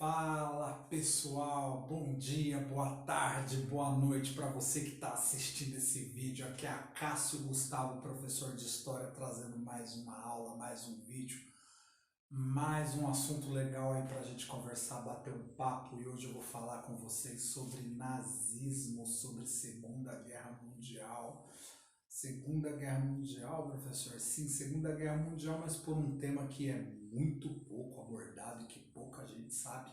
Fala pessoal, bom dia, boa tarde, boa noite para você que está assistindo esse vídeo. Aqui é a Cássio Gustavo, professor de História, trazendo mais uma aula, mais um vídeo, mais um assunto legal aí para a gente conversar, bater um papo. E hoje eu vou falar com vocês sobre nazismo, sobre Segunda Guerra Mundial. Segunda Guerra Mundial, professor? Sim, Segunda Guerra Mundial, mas por um tema que é muito pouco abordado e que pouca gente sabe.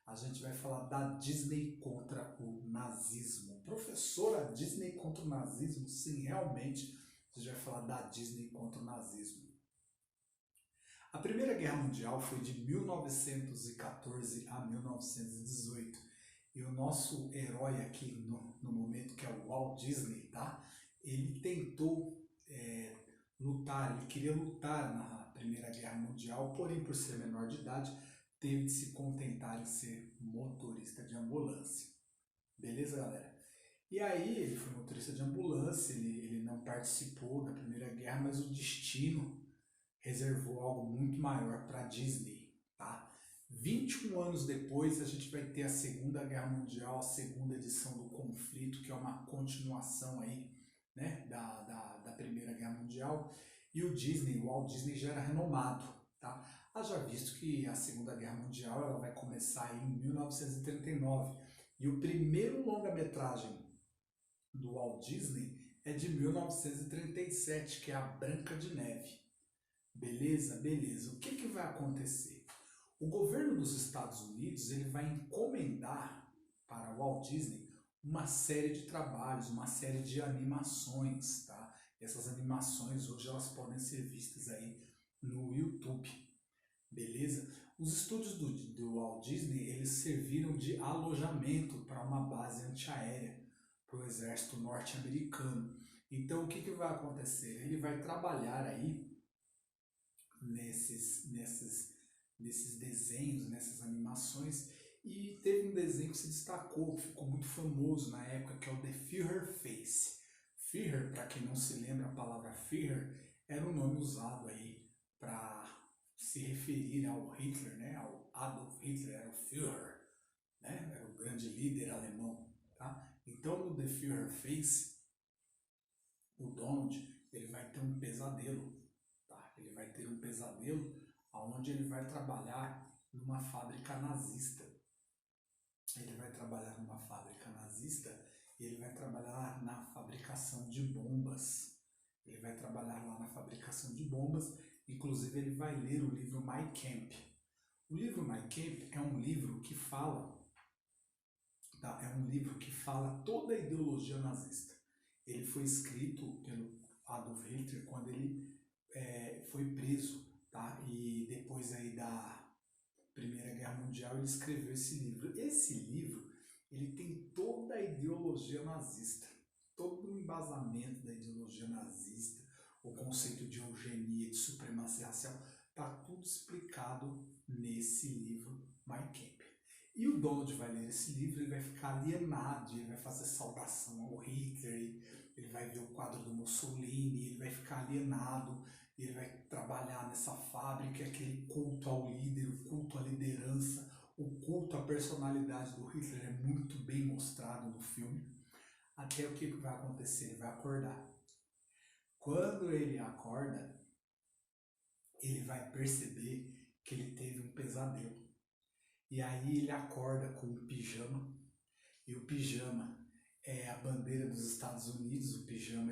A gente vai falar da Disney contra o nazismo. Professor, a Disney contra o nazismo? Sim, realmente, a gente vai falar da Disney contra o nazismo. A Primeira Guerra Mundial foi de 1914 a 1918. E o nosso herói aqui no momento, que é o Walt Disney, tá? Ele tentou lutar, ele queria lutar na Primeira Guerra Mundial, porém por ser menor de idade, teve de se contentar em ser motorista de ambulância. Beleza, galera? E aí ele foi motorista de ambulância, ele não participou da Primeira Guerra, mas o destino reservou algo muito maior para a Disney, tá? 21 anos depois a gente vai ter a Segunda Guerra Mundial, a segunda edição do conflito, que é uma continuação aí, né, da Primeira Guerra Mundial, e o Walt Disney já era renomado, tá? Haja visto que a Segunda Guerra Mundial ela vai começar aí em 1939, e o primeiro longa-metragem do Walt Disney é de 1937, que é a Branca de Neve. Beleza? Beleza. O que vai acontecer? O governo dos Estados Unidos ele vai encomendar para o Walt Disney uma série de trabalhos, uma série de animações, tá? Essas animações hoje elas podem ser vistas aí no YouTube, beleza? Os estúdios do Walt Disney eles serviram de alojamento para uma base antiaérea para o exército norte-americano. Então o que vai acontecer? Ele vai trabalhar aí nesses desenhos, nessas animações, e teve um desenho que se destacou, que ficou muito famoso na época, que é o The Führer Face. Führer, para quem não se lembra, a palavra Führer era um nome usado aí para se referir ao Hitler, né? Ao Adolf Hitler, era o Führer, né? Era o grande líder alemão, tá? Então no The Führer Face, o Donald ele vai ter um pesadelo. Ele vai ter um pesadelo onde ele vai trabalhar numa fábrica nazista. Ele vai trabalhar numa fábrica nazista e ele vai trabalhar na fabricação de bombas. Ele vai trabalhar lá na fabricação de bombas, inclusive ele vai ler o livro Mein Kampf. O livro Mein Kampf é um livro que fala, tá? É um livro que fala toda a ideologia nazista. Ele foi escrito pelo Adolf Hitler quando ele foi preso, tá? E depois aí da Primeira Guerra Mundial ele escreveu esse livro. Esse livro ele tem toda a ideologia nazista, todo o embasamento da ideologia nazista, o conceito de eugenia, de supremacia racial, tá tudo explicado nesse livro Mein Kampf. E o Donald vai ler esse livro, ele vai ficar alienado, ele vai fazer saudação ao Hitler, ele vai ver o quadro do Mussolini, ele vai ficar alienado, ele vai trabalhar nessa fábrica, aquele culto ao líder, o culto à liderança, o culto à personalidade do Hitler é muito bem mostrado no filme. Até o que vai acontecer? Ele vai acordar. Quando ele acorda, ele vai perceber que ele teve um pesadelo. E aí ele acorda com um pijama, e o pijama é a bandeira dos Estados Unidos, o pijama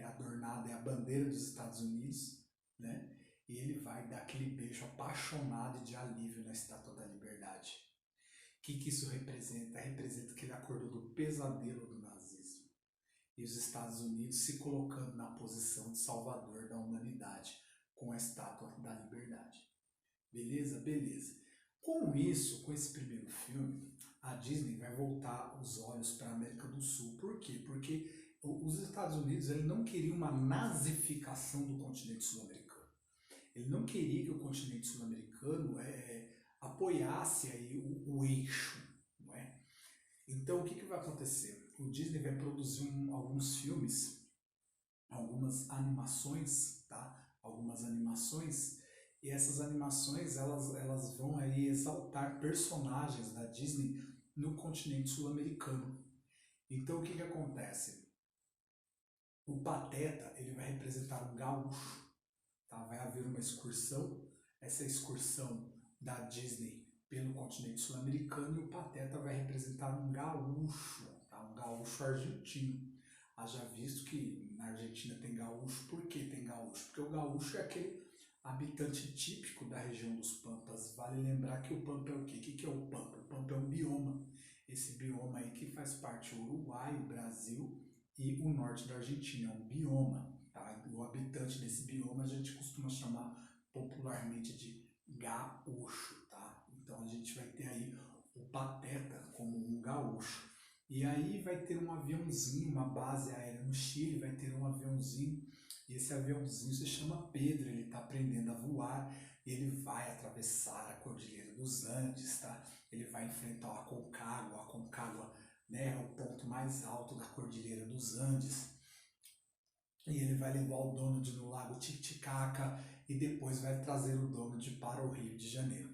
adornado, é a bandeira dos Estados Unidos, né? E ele vai dar aquele beijo apaixonado e de alívio na Estátua da Liberdade. O que isso representa? Representa que ele acordou do pesadelo do nazismo. E os Estados Unidos se colocando na posição de salvador da humanidade com a Estátua da Liberdade. Beleza? Beleza. Com isso, com esse primeiro filme, a Disney vai voltar os olhos para a América do Sul. Por quê? Porque os Estados Unidos ele não queria uma nazificação do continente sul-americano. Ele não queria que o continente sul-americano apoiasse aí o eixo. Não é? Então, o que vai acontecer? O Disney vai produzir alguns filmes, algumas animações, tá? Algumas animações. E essas animações elas vão aí exaltar adotar personagens da Disney no continente sul-americano. Então o que acontece? O Pateta ele vai representar um gaúcho, tá? Vai haver uma excursão, essa excursão da Disney pelo continente sul-americano e o Pateta vai representar um gaúcho, tá? Um gaúcho argentino. Haja visto que na Argentina tem gaúcho. Por que tem gaúcho? Porque o gaúcho é aquele habitante típico da região dos Pampas. Vale lembrar que o Pampa é o quê? O que é o Pampa? O Pampa é um bioma. Esse bioma aí que faz parte do Uruguai, o Brasil e o norte da Argentina. É um bioma, tá? O habitante desse bioma a gente costuma chamar popularmente de gaúcho, tá? Então a gente vai ter aí o Pateta como um gaúcho. E aí vai ter um aviãozinho, uma base aérea no Chile, vai ter um aviãozinho, e esse aviãozinho se chama Pedro, ele está aprendendo a voar, ele vai atravessar a Cordilheira dos Andes, tá? Ele vai enfrentar o Aconcagua, né, é o ponto mais alto da Cordilheira dos Andes, e ele vai levar o Donald no Lago Titicaca, e depois vai trazer o Donald para o Rio de Janeiro.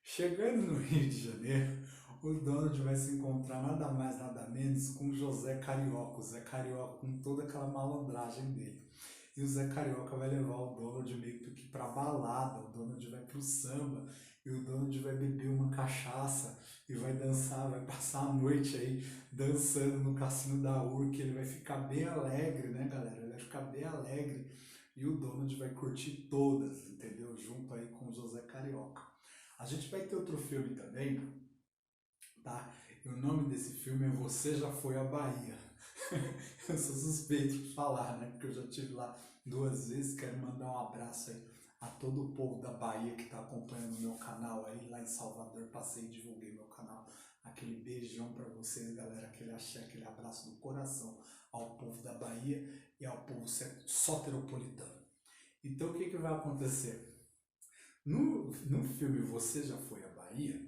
Chegando no Rio de Janeiro, o Donald vai se encontrar nada mais nada menos com o José Carioca, o Zé Carioca com toda aquela malandragem dele. E o Zé Carioca vai levar o Donald meio que pra balada, o Donald vai pro samba, e o Donald vai beber uma cachaça e vai dançar, vai passar a noite aí dançando no Cassino da Urca, ele vai ficar bem alegre, né, galera? Ele vai ficar bem alegre e o Donald vai curtir todas, entendeu? Junto aí com o José Carioca. A gente vai ter outro filme também, tá? E o nome desse filme é Você Já Foi à Bahia. Eu sou suspeito de falar, né? Porque eu já estive lá 2 vezes. Quero mandar um abraço aí a todo o povo da Bahia que está acompanhando o meu canal aí. Lá em Salvador, passei e divulguei meu canal. Aquele beijão para vocês, galera. Aquele axé, aquele abraço do coração ao povo da Bahia e ao povo soteropolitano. Então, o que vai acontecer? No filme Você Já Foi à Bahia,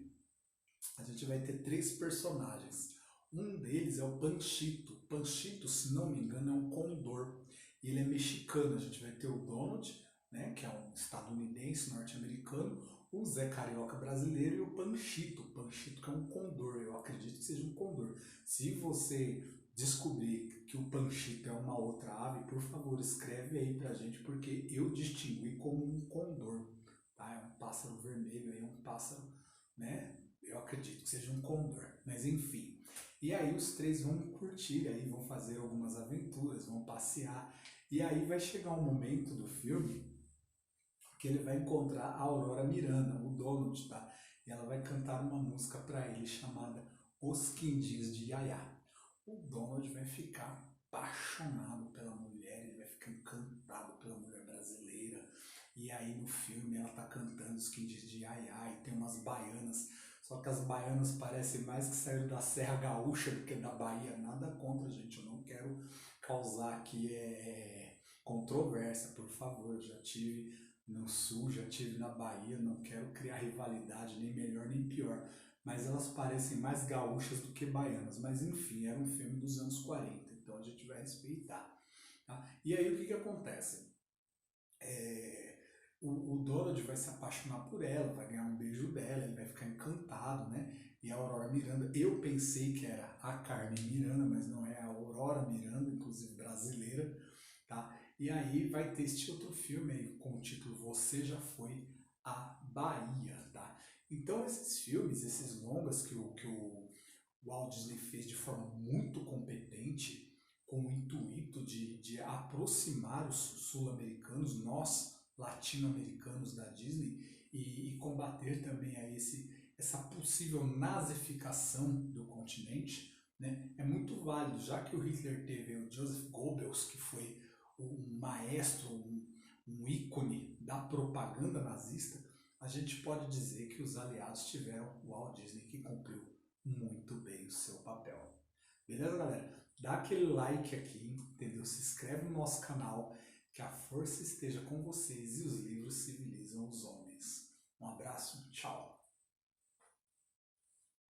a gente vai ter 3 personagens. Um deles é o Panchito. Panchito, se não me engano, é um condor. E ele é mexicano. A gente vai ter o Donald, né, que é um estadunidense, norte-americano, o Zé Carioca brasileiro e o Panchito. O Panchito que é um condor. Eu acredito que seja um condor. Se você descobrir que o Panchito é uma outra ave, por favor, escreve aí pra gente, porque eu distingui como um condor. Tá? É um pássaro vermelho, é um pássaro, né? Eu acredito que seja um condor, mas enfim. E aí os 3 vão curtir, aí vão fazer algumas aventuras, vão passear. E aí vai chegar um momento do filme que ele vai encontrar a Aurora Miranda, o Donald, tá? E ela vai cantar uma música para ele chamada Os Quindins de Yaya. O Donald vai ficar apaixonado pela mulher, ele vai ficar encantado pela mulher brasileira. E aí no filme ela tá cantando Os Quindins de Yaya e tem umas baianas. Só que as baianas parecem mais que saíram da Serra Gaúcha do que da Bahia. Nada contra, gente. Eu não quero causar aqui controvérsia, por favor. Eu já tive no Sul, já tive na Bahia. Não quero criar rivalidade, nem melhor nem pior. Mas elas parecem mais gaúchas do que baianas. Mas enfim, era um filme dos anos 40. Então a gente vai respeitar. Tá? E aí o que acontece? O Donald vai se apaixonar por ela, vai ganhar um beijo dela, ele vai ficar encantado, né? E a Aurora Miranda, eu pensei que era a Carmen Miranda, mas não é a Aurora Miranda, inclusive brasileira, tá? E aí vai ter este outro filme aí com o título Você Já Foi à Bahia, tá? Então esses filmes, esses longas que o Walt Disney fez de forma muito competente, com o intuito de aproximar os sul-americanos, nós latino-americanos da Disney, e combater também a essa possível nazificação do continente, né, é muito válido, já que o Hitler teve o Joseph Goebbels, que foi um maestro, um ícone da propaganda nazista. A gente pode dizer que os aliados tiveram o Walt Disney, que cumpriu muito bem o seu papel. Beleza, galera? Dá aquele like aqui, entendeu? Se inscreve no nosso canal, que a força esteja com vocês e os livros civilizam os homens. Um abraço, tchau!